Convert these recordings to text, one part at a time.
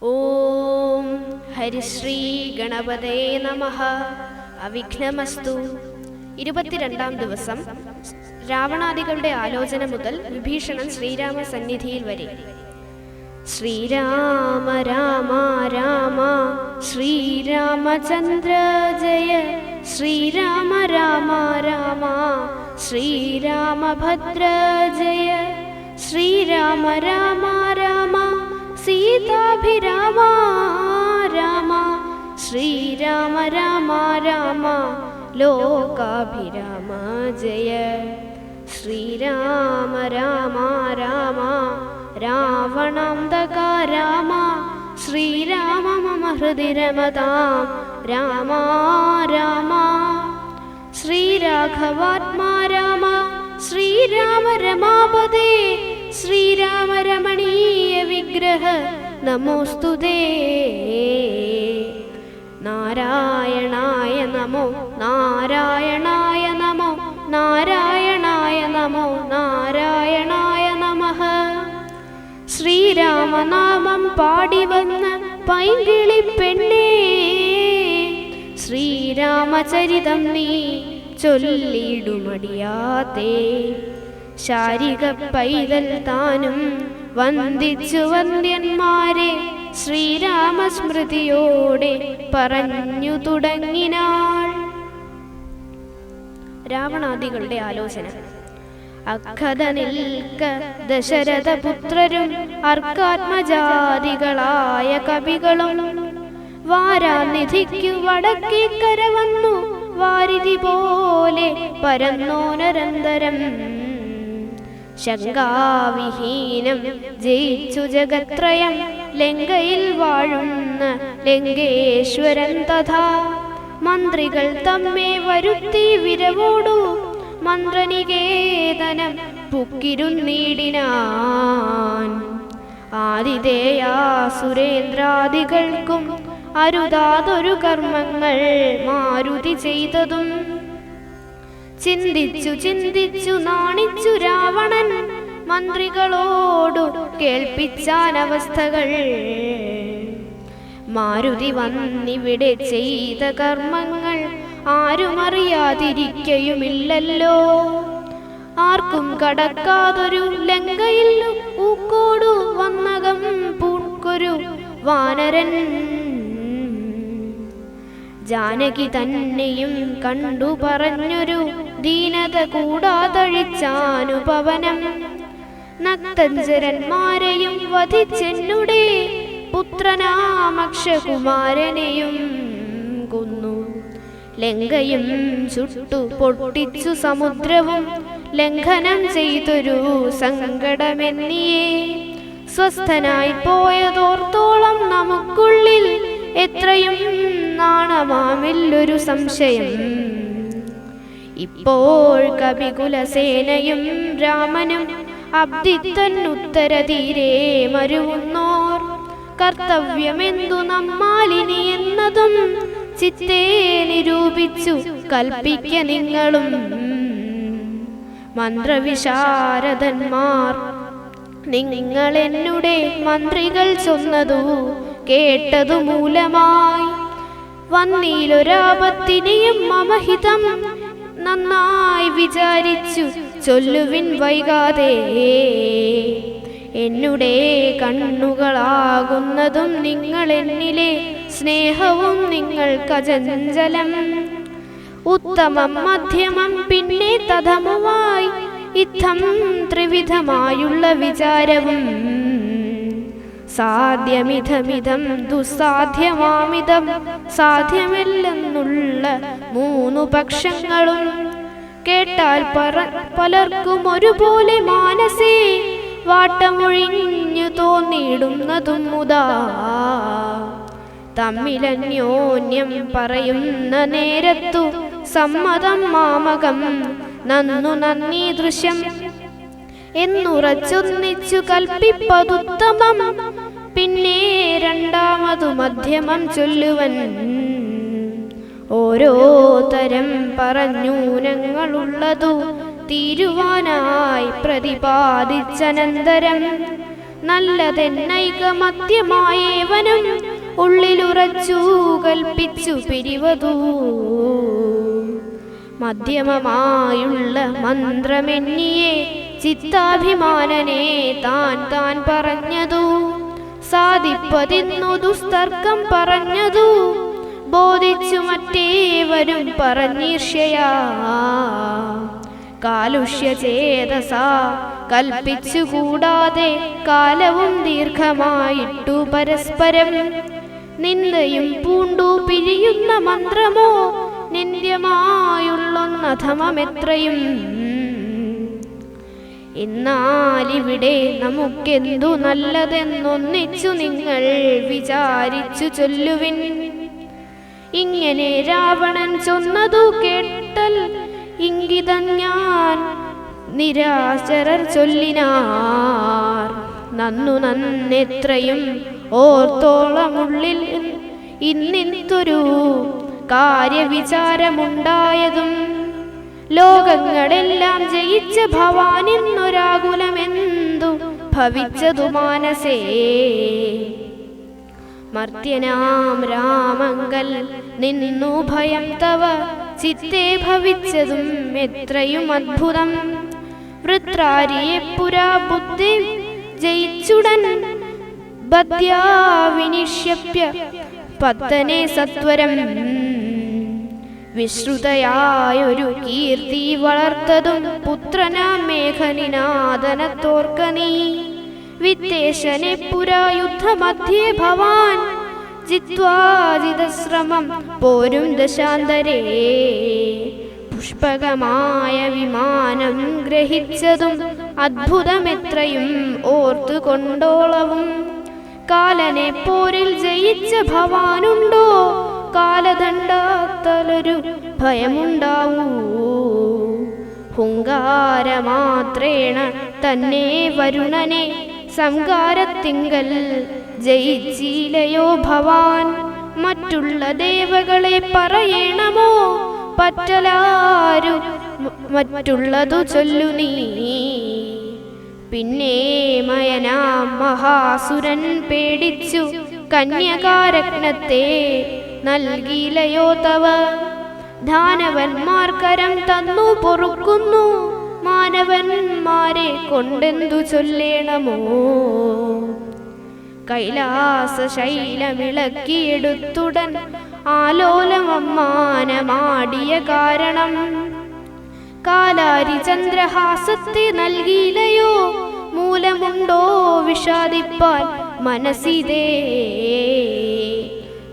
ഓം ഹരിശ്രീ ഗണപതേ നമഃ. അവിഘ്നമസ്തു. 22-ാം ദിവസം രാവണാദികളുടെ ആലോചന മുതൽ വിഭീഷണൻ ശ്രീരാമ സന്നിധിയിൽ വരെ. ശ്രീരാമ രാമ രാമ ശ്രീരാമചന്ദ്ര ജയ, ശ്രീരാമ രാമ രാമ ശ്രീരാമഭദ്ര ജയ, ശ്രീരാമ രാമ രാമ സീതാഭിരാമ രാമ, ശ്രീരാമ രാമ രാമ ലോകാഭിരാമ ജയ, ശ്രീരാമ രാമ രാമ രാവണാന്തക രാമ, ശ്രീരാമ മമ ഹൃദി രമതാം രാമ രാമ, ശ്രീരാഘവാത്മാ രാമ ശ്രീരാമ രമാപദേ, ശ്രീരാമ രമണീയ വിഗ്രഹ നമോസ്തുതേ. നാരായണായ നമോ നാരായണായ നമോ നാരായണായ നമോ നാരായണായ നമഃ. ശ്രീരാമനാമം പാടി വന്ന പൈങ്കിളി പെണ്ണേ, ശ്രീരാമചരിതം നീ ചൊല്ലിടുമടിയാത്തേ. ശാരിക പൈതൽ താനും വന്ദിച്ചു വന്ദ്യന്മാരെ, ശ്രീരാമസ്മൃതിയോടെ പറഞ്ഞു തുടങ്ങിനാൾ. രാവണാദികളുടെ ആലോചന. അഖത നിൽക്ക ദശരഥപുത്രരും അർക്കാത്മജാതികളായ കവികളും, വാരാനിധിക്കു വടക്കേക്കര വന്നു വാരിധി പോലെ പരന്നോനരന്തരം. ശങ്കാവിഹീനം ജയിച്ചു ജഗത്രയം, ലങ്കയിൽ വാഴുന്ന ലങ്കേശ്വരൻ തഥാ. മന്ത്രികൾ തമ്മെ വരുത്തി വിരവോടു മന്ത്രനികേതനം പുക്കിരുന്നീടിനാൻ. ആതിഥേയാ സുരേന്ദ്രാദികൾക്കും അരുതാതൊരു കർമ്മങ്ങൾ മാരുതി ചെയ്തതും. ചിന്തിച്ചു ചിന്തിച്ചു നാണിച്ചു രാവണൻ മന്ത്രികളോടു കേൾപ്പിച്ചാനവസ്ഥകൾ. മാരുതി വന്നിവിടെ ചെയ്ത കർമ്മങ്ങൾ ആരുമറിയാതിരിക്കയുമില്ലല്ലോ. ആർക്കും കടക്കാതൊരു ലങ്കയിൽ ഊക്കോടു വന്നകം പൂക്കൊരു വാനരൻ. ജാനകി തന്നെയും കണ്ടു പറഞ്ഞൊരു ദീനത കൂടാതഴിച്ചാനുപവനം. നക്തഞ്ചരന്മാരെയും വധിച്ചെന്നുടെ പുത്രനാമക്ഷകുമാരനെയും കൊന്നു. ലങ്കയും ചുട്ടു പൊട്ടിച്ചു സമുദ്രവും ലംഘനം ചെയ്തൊരു സങ്കടമെന്നിയേ. സ്വസ്ഥനായി പോയതോർത്തോളം നമുക്കുള്ളിൽ എത്രയും നാണമാമില്ലൊരു സംശയം. ഇപ്പോൾ കപികുലസേനയും രാമനും അബ്ദിത്തന്നുത്തരതീരെ മരുവുന്നോർ. കർത്തവ്യമെന്തു നമ്മാലിനി എന്നതും ചിത്തേ നിരൂപിച്ചു കൽപ്പിക്ക നിങ്ങളും. മന്ത്രവിശാരദന്മാർ നിങ്ങളെന്നുടെ മന്ത്രികൾ ചൊന്നതു കേട്ടതു മൂലമായി, വന്നീലൊരാപത്തിനെയും മമഹിതം നന്നായി വിചാരിച്ചു ചൊല്ലുവിൻ വൈകാതെ. എന്നുടെ കണ്ണുകളാകുന്നതും നിങ്ങളെന്നിലെ സ്നേഹവും നിങ്ങൾക്കചഞ്ചലം. ഉത്തമം മധ്യമം പിന്നെ തഥമുവായി ഇത്തം ത്രിവിധമായുള്ള വിചാരവും. സാധ്യമിതമിതം ദുസ്സാധ്യമാമിതം സാധ്യമല്ലെന്നുള്ള മൂന്നു പക്ഷങ്ങളും കേട്ടാൽ പലർക്കും ഒരുപോലെ മാനസേ വാട്ടമൊഴിഞ്ഞു തോന്നിയിടുന്നതും മുതാ. തമ്മിലന്യോന്യം പറയുന്ന നേരത്തു സമ്മതം മാമകം നന്നു നന്ദി ദൃശ്യം എന്നുറച്ചൊന്നിച്ചു കൽപ്പിപ്പതുത്തമം. പിന്നെ രണ്ടാമതു മധ്യമം ചൊല്ലുവൻ. ഓരോ തരം പറഞ്ഞൂനങ്ങളുള്ളതു തീരുവാനായി പ്രതിപാദിച്ചനന്തരം നല്ലതെന്നൈകമത്യമായേവനും ഉള്ളിലുറച്ചു കൽപ്പിച്ചു പിരിവതൂ. മധ്യമമായുള്ള മന്ത്രമെന്നിയെ ചിത്താഭിമാനനെ താൻ താൻ പറഞ്ഞതു. സാധിപ്പതിന്നു ദുസ്തർക്കം പറഞ്ഞതു. ബോധിച്ചു മറ്റേവരും പറഞ്ഞീർഷ്യയാ. കാലുഷ്യചേതസാ കൽപ്പിച്ചുകൂടാതെ കാലവും ദീർഘമായിട്ടു പരസ്പരം. നിന്ദയും പൂണ്ടു പിരിയുന്ന മന്ത്രമോ നിന്ദ്യമായുള്ളൊന്നധമമെത്രയും. എന്നാലിവിടെ നമുക്കെന്തു നല്ലതെന്നൊന്നിച്ചു നിങ്ങൾ വിചാരിച്ചു ചൊല്ലുവിൻ. ഇങ്ങനെ രാവണൻ ചൊന്നതു കേട്ടൽ ഇംഗിതം ഞാൻ നിരാശരർ ചൊല്ലിനാർ. നന്നു നന്നെത്രയും ഓർത്തോളമുള്ളിൽ ഇന്നിത്തൊരു കാര്യവിചാരമുണ്ടായതും. ലോകങ്ങളെല്ലാം ജയിച്ച ഭവാനിന്നൊരാകുലമെന്തു ഭവിച്ചതു മാനസേ. മർത്യനാം രാമങ്കൽ നിന്നു ഭയം തവ ചിത്തേ ഭവിച്ചതും എത്രയും അദ്ഭുതം. വൃത്രാരിയെ പുരാ ബുദ്ധി ജയിച്ചുടൻ ബദ്ധ്യാ വിനിഷ്യപ്യ പത്തനെ സത്വരം. വിശ്രുതയായൊരു കീർത്തി വളർത്തതും പുത്രനാം മേഘനിനാദനത്തോർക്ക നീ. വിത്തേശനെ പുരാ യുദ്ധമധ്യേ ഭവാൻ ജിത്വാജിതശ്രമം പോരും ദശാന്തരേ. പുഷ്പകമായ വിമാനം ഗ്രഹിച്ചതും അദ്ഭുതമെത്രയും ഓർത്തുകൊണ്ടോളവും. കാലനെ പോരിൽ ജയിച്ച ഭവാനുണ്ടോ കാലദണ്ഡാത്തലൊരു ഭയമുണ്ടാവൂ. ഹുങ്കാരമാത്രേണ തന്നെ വരുണനെ സംകാരത്തിങ്കൽ ജയിച്ചിലയോ ഭവാൻ. മറ്റുള്ള ദേവകളെ പറയണമോ പറ്റലാരു മറ്റുള്ളതു ചൊല്ലു നീ. പിന്നെ മയനാം മഹാസുരൻ പേടിച്ചു കന്യകാരത്നത്തെ നൽകിലയോ തവ. ദാനവന്മാർക്കരം തന്നു പൊറുക്കുന്നു മാനവന്മാരെ കൊണ്ടെന്തു ചൊല്ലേണമോ. കൈലാസശൈലമിളക്കിയെടുത്തുടൻ ആലോലമമ്മാനമാടിയ കാരണം. കാലാരി ചന്ദ്രഹാസത്തെ നൽകിയിലയോ മൂലമുണ്ടോ വിഷാദിപ്പാൻ മനസ്സിതേ.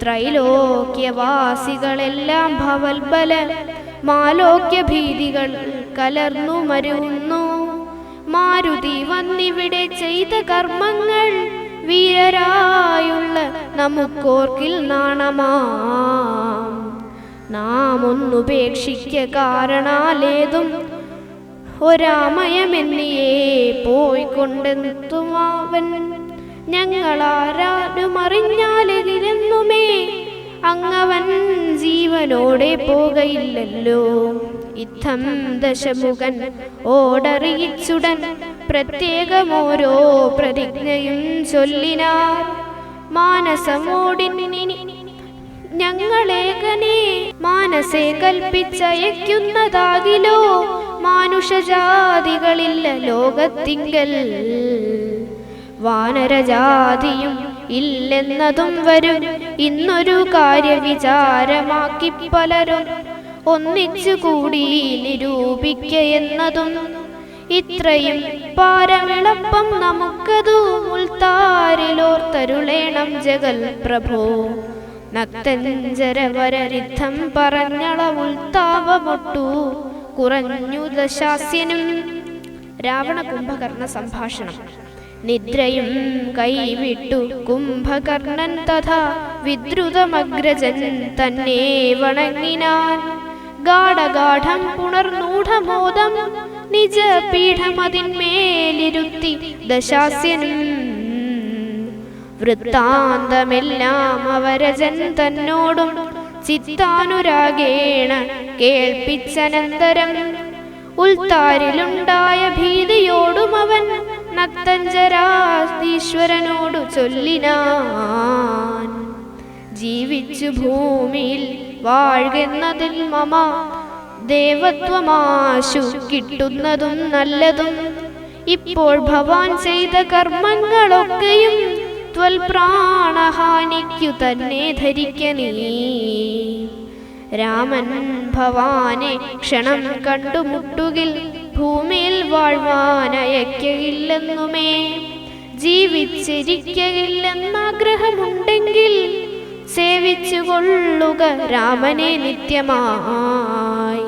ത്രൈലോക്യവാസികളെല്ലാം ഭവൽബല മാലോക്യ ഭീതികൾ കലർന്നു മരുന്നു. മാരുതി വന്നിവിടെ ചെയ്ത കർമ്മങ്ങൾ വീരരായുള്ള നമുക്കോർക്കിൽ നാണമാം. നാം ഒന്നുപേക്ഷിക്ക കാരണാലേതും ഒരാമയമെന്നിയെ പോയിക്കൊണ്ടെത്തുമാവൻ. ഞങ്ങളാരാരുമറിഞ്ഞാലെതിരെന്നുമേ അങ്ങവൻ ജീവനോടെ പോകയില്ലല്ലോ. ഇത്തം ദശമുഖൻ ഓടറിയിച്ചുടൻ പ്രത്യേകമോരോ പ്രതിജ്ഞയും ചൊല്ലിനാർ. മാനസമോടിനി ഞങ്ങളേകനെ മാനസേ കൽപ്പിച്ചയക്കുന്നതാകിലോ. മാനുഷജാതികളില്ല ലോകത്തിങ്കൽ വാനരജാതിയും ഇല്ലെന്നതും വരും. ഇന്നൊരു കാര്യവിചാരമാക്കി പലരും ഒന്നിച്ചുകൂടി നിരൂപിക്കയെന്നതും. ഇത്രയും പാരമിളപ്പം നമുക്കതു മുൾത്താരിലോർത്തരുളേണം ജഗൽ പ്രഭോ. നക്തഞ്ചരവരരിദ്ധം പറഞ്ഞളവുൾത്താവമൊട്ടു കുറഞ്ഞു ദശാസ്യനും. രാവണ കുംഭകർണ സംഭാഷണം. നിദ്രയും കൈവിട്ടു കുംഭകർണൻ തഥാ വിദ്രുതമഗ്രജൻ തന്നെ വണങ്ങിനാൻ. ഗാഢഗാഠം പുണർനൂഢമോദം നിജ പീഠമതിന്മേലിരുത്തി ദശാസ്യനും. വൃത്താന്തമെല്ലാം അവരജൻ തന്നോടും ചിത്താനുരാഗേണ കേൾപ്പിച്ചനന്തരം. ഉൾത്താരിലുണ്ടായ ഭീതിയോടും അവൻ നക്തഞ്ചരാസ്തി ദശാസീശ്വരനോടു ചൊല്ലിനാൻ. ജീവിച്ചു ഭൂമിയിൽ വാഴ്കെന്നതിൽ മമ ദേവത്വമാശു കിട്ടുന്നതും നല്ലതും. ഇപ്പോൾ ഭവാൻ ചെയ്ത കർമ്മങ്ങളൊക്കെയും ത്വൽപ്രാണഹാനിക്കു തന്നെ ധരിക്ക നീ. രാമൻ ഭവാനെ ക്ഷണം കണ്ടുമുട്ടുകിൽ ഭൂമിയിൽ വാഴ്വാനയക്കയില്ലെന്നുമേ. ജീവിച്ചിരിക്കയില്ലെന്നാഗ്രഹമുണ്ടെങ്കിൽ സേവിച്ചു കൊള്ളുക രാമനെ നിത്യമായി.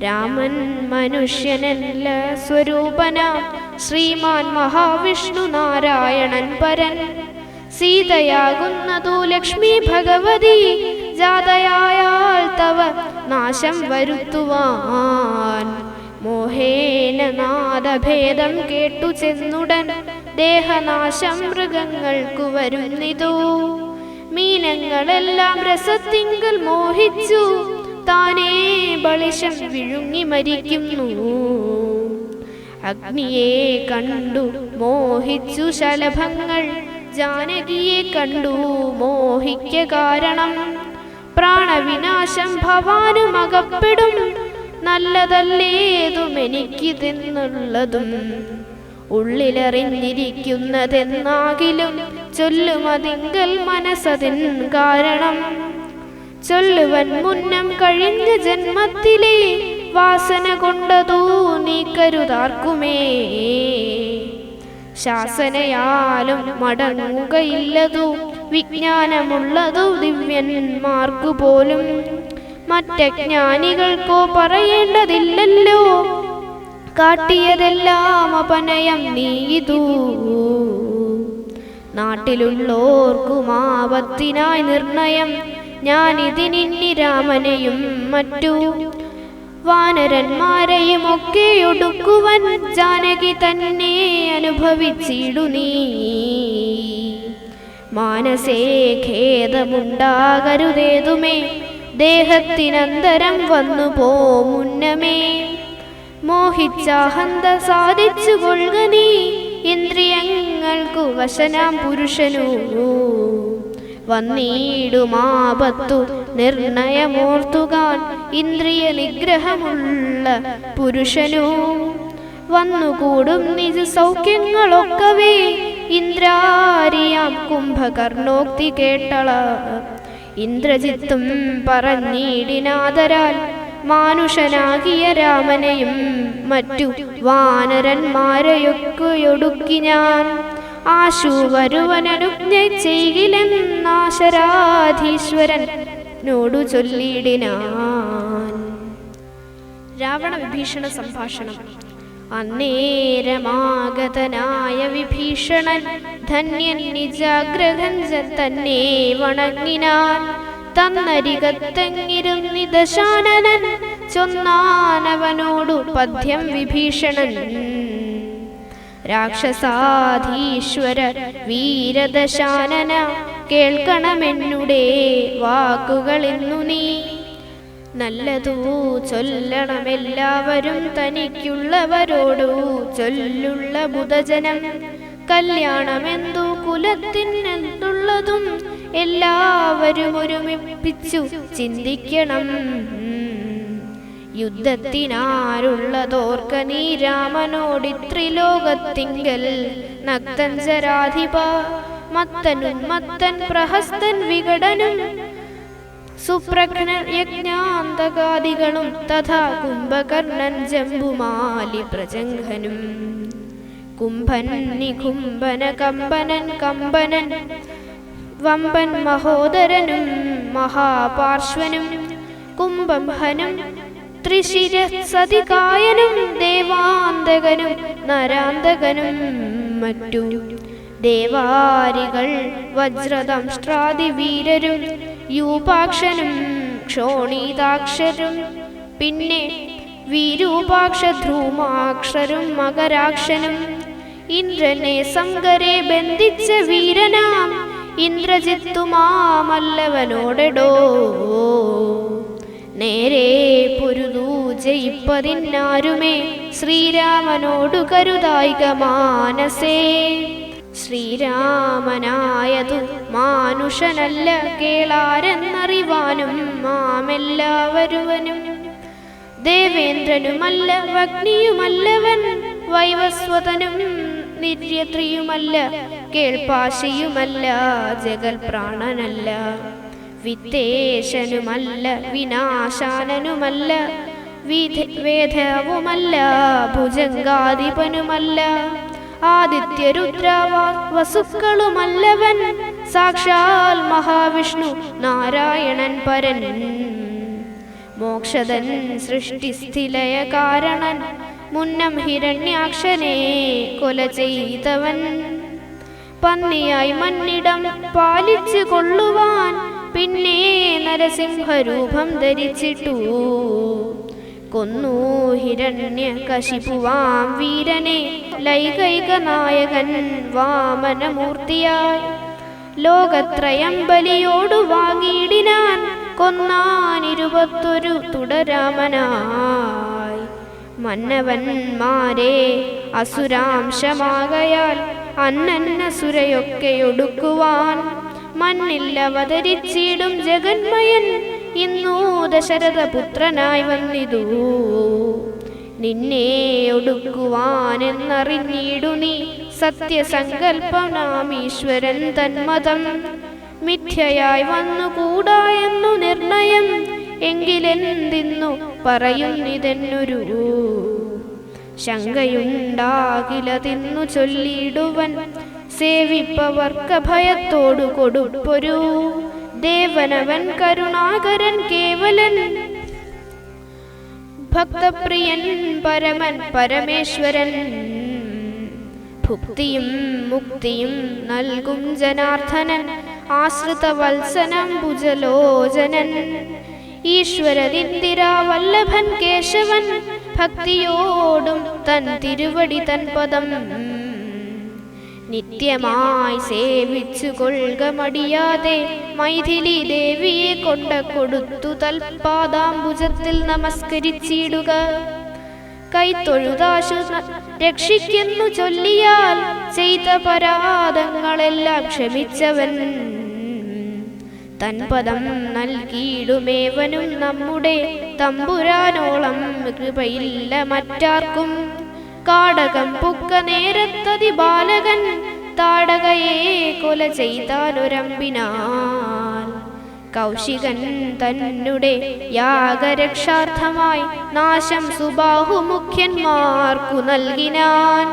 രാമൻ മനുഷ്യനല്ല സ്വരൂപന ശ്രീമാൻ മഹാവിഷ്ണു നാരായണൻ പരൻ. സീതയാകുന്നതു ലക്ഷ്മി ഭഗവതി ജാതയായാൽ തവ നാശം വരുത്തുവാൻ. മോഹേന നാദഭേദം കേട്ടു ചെന്നുടൻ ദേഹനാശം മൃഗങ്ങൾക്കു വരുന്നിതു. മീനങ്ങളെല്ലാം രസത്തിങ്കൽ മോഹിച്ചു താനേ ബളിഷം വിഴുങ്ങി മരിക്കുന്നു. അഗ്നിയെ കണ്ടു മോഹിച്ചു ശലഭങ്ങൾ ജാനകിയെ കണ്ടു മോഹിക്ക കാരണം. പ്രാണവിനാശം ഭവാനും അകപ്പെടും നല്ലതല്ലേതും എനിക്കിതെന്നുള്ളതും. ഉള്ളിലറിഞ്ഞിരിക്കുന്നതെന്നാകിലും ചൊല്ലുമതിങ്കൽ മനസ്സതിൻ കാരണം. ചൊല്ലുവൻ മുന്നം കഴിഞ്ഞ ജന്മത്തിലെ വാസന കൊണ്ടതു നീക്കരുതാർക്കുമേ. ശാസനയാലും മടങ്ങുകയില്ലതു വിജ്ഞാനമുള്ളതു ദിവ്യന്മാർക്കു പോലും. മറ്റജ്ഞാനികൾക്കോ പറയേണ്ടതില്ലല്ലോ കാട്ടിയതെല്ലാം അപനയം നീയിതു. നാട്ടിലുള്ളോർക്കും ആപത്തിനായി നിർണയം ഞാനിതിനിന്നി രാമനെയും മറ്റു വാനരന്മാരെയും ഒക്കെ ഒടുക്കുവൻ ജാനകി തന്നെ അനുഭവിച്ചിടു നീ. മാനസേ ഖേദമുണ്ടാകരുതേതുമേ ദേഹത്തിനന്തരം വന്നു പോമുന്നമേ. മോഹിച്ചാഹന്ത സാധിച്ചു കൊള്ളുക നീ ഇന്ദ്രിയങ്ങൾക്കു വശനാം പുരുഷനു. വന്നിടുമാപത്തു നിർണയമോർത്തുകാൻ ഇന്ദ്രിയ നിഗ്രഹമുള്ള പുരുഷനു. വന്നുകൂടും നിജ സൗഖ്യങ്ങളൊക്കവേ ഇന്ദ്രാരിയാം കുംഭകർണോക്തി കേട്ടള. ഇന്ദ്രജിത്തും പറഞ്ഞിടിനാദരാൽ മാനുഷനാകിയ രാമനെയും മറ്റു വാനരന്മാരെയൊക്കെയൊടുക്കി ഞാൻ. ആശു വരുവനനുജ്ഞ ചെയ്കിലെന്നാശരാധീശ്വരനോടു ചൊല്ലിടിനാൻ. രാവണ വിഭീഷണ സംഭാഷണം. അന്നേരമാഗതനായ വിഭീഷണൻ ധന്യൻ നിജാഗ്രഹം തന്നെ വണങ്ങിനാൻ. തന്നരികത്തെങ്ങിരുന്നി ദശാനനൻ ചൊന്നാനവനോടു പദ്യം വിഭീഷണൻ. രാക്ഷസാധീശ്വര വീരദശാനന കേൾക്കണമെന്നുടെ വാക്കുകളിന്നു നീ. നല്ലതൂ ചൊല്ലണമെല്ലാവരും തനിക്കുള്ളവരോടു ചൊല്ലുള്ള ബുധജനം. കല്യാണമെന്തു കുലത്തിനെന്നുള്ളതും എല്ലാവരും ഒരുമിപ്പിച്ചു ചിന്തിക്കണം. യുദ്ധത്തിനാരുള്ളതോർക്ക നീ രാമനോടിത്രിലോകത്തിങ്കൽ. നക്തഞ്ചരാധിപ മത്തനുന്മത്തൻ പ്രഹസ്തൻ വികടനും സുപ്രഘ്നൻ യജ്ഞാന്തകാദികളും തഥാ കുംഭകർണൻ ജംബുമാലി പ്രജംഘനും. കുംഭൻ നികുംഭന കമ്പനൻ കമ്പനൻ വമ്പൻ മഹോദരനും മഹാപാർശ്വനും. കുംഭംഹനും ത്രിശിരസതികായനും ദേവാന്തകനും നരാന്തകനും മറ്റു ദേവാരികൾ വജ്രദംഷ്ട്രാദിവീരരും യൂപാക്ഷനും ക്ഷോണീതാക്ഷരും. പിന്നെ വീരൂപാക്ഷ ധ്രുമാക്ഷരും മകരാക്ഷനും. ഇന്ദ്രനെ സംഗരെ ബന്ധിച്ച വീരനാം ഇന്ദ്രജിത്തുമാമല്ലവനോടെടോ. നേരെ പൊരുതൂ ജയിപ്പതിനാരുമേ ശ്രീരാമനോടു കരുതായിക മാനസേ. ശ്രീരാമനായതു മാനുഷനല്ല കേളാരെന്നറിവാനും മാമെല്ലാവരുവനും. ദേവേന്ദ്രനുമല്ല വഗ്നിയുമല്ലവൻ വൈവസ്വതനും നിര്യത്രിയുമല്ല കേൾപ്പാശിയുമല്ല ജഗൽ പ്രാണനല്ല. വിത്തേശനുമല്ല വിനാശാനനുമല്ല വേദവുമല്ല ഭുജംഗാധിപനുമല്ല. ആദിത്യരുദ്രവാ വസുക്കളുമല്ലവൻ സാക്ഷാൽ മഹാവിഷ്ണു നാരായണൻ പരൻ. മോക്ഷദൻ സൃഷ്ടിസ്ഥിലയ കാരണൻ മുന്നം ഹിരണ്യാക്ഷനെ കൊല ചെയ്തവൻ. പന്നിയായി മന്നിടം പാലിച്ചു കൊള്ളുവാൻ പിന്നെ നരസിംഹരൂപം ധരിച്ചിട്ടു കൊന്നു ഹിരണ്യകശിപുവാം വീരനെ ലൈകൈക നായകൻ വാമനമൂർത്തിയായി. ലോകത്രയം ബലിയോടു വാങ്ങിയിടിനാൻ കൊന്നാൻ 21 തുടരാമനായി. മന്നവന്മാരെ അസുരാംശമാകയാൽ അന്നന്നസുരയൊക്കെയൊടുക്കുവാൻ മണ്ണിൽ അവതരിച്ചിടും ജഗന്മയൻ ഇന്നു ദശരഥപുത്രനായി വന്നിതു. നിന്നെ ഒടുക്കുവാനെന്നറിഞ്ഞിടു നീ സത്യസങ്കൽപ്പനാം ഈശ്വരൻ തന്മതം. മിഥ്യയായി വന്നുകൂടാ എന്നു നിർണയം എങ്കിലെന്തിന്നു പറയുന്നിതെന്നൊരു ശങ്കയുണ്ടാകിലതിന്നു ചൊല്ലിടുവൻ. സേവിപ്പവർക്ക് ഭയത്തോടു കൊടുപ്പൊരു ദേവനവൻ കരുണാകരൻ കേവലൻ. ഭക്തപ്രിയൻ പരമൻ പരമേശ്വരൻ ഭുക്തിയും മുക്തിയും നൽകും ജനാർദ്ദനൻ. ആശ്രിതവത്സനം ഭുജലോചനൻ ഈശ്വരനിന്ദിരാവല്ലഭൻ കേശവൻ. ഭക്തിയോടും തൻ തിരുവടി തൻ പദം നിത്യമായി സേവിച്ചു കൊള്ളുക മടിയാതെ. മൈഥിലി ദേവിയെ കൊടുത്തു തൽപാദാംബുജത്തിൽ നമസ്കരിച്ചിടുക. കൈത്തൊഴുതാശു രക്ഷിക്കുന്നു ചൊല്ലിയാൽ ചെയ്ത പരാധങ്ങളെല്ലാം ക്ഷമിച്ചവൻ. തൻപദം നൽകിയിടുമേവനും നമ്മുടെ തമ്പുരാനോളം കൃപയില്ല മറ്റാർക്കും. കാടകം പുക്ക നേരത്തതി ബാലകൻ താടകയെ കൊല ചെയ്താലൊരമ്പിനാൽ. കൗശികൻ തന്നെ യാഗരക്ഷാർത്ഥമായി നാശം സുബാഹുമുഖ്യന്മാർക്കു നൽകിനാൻ.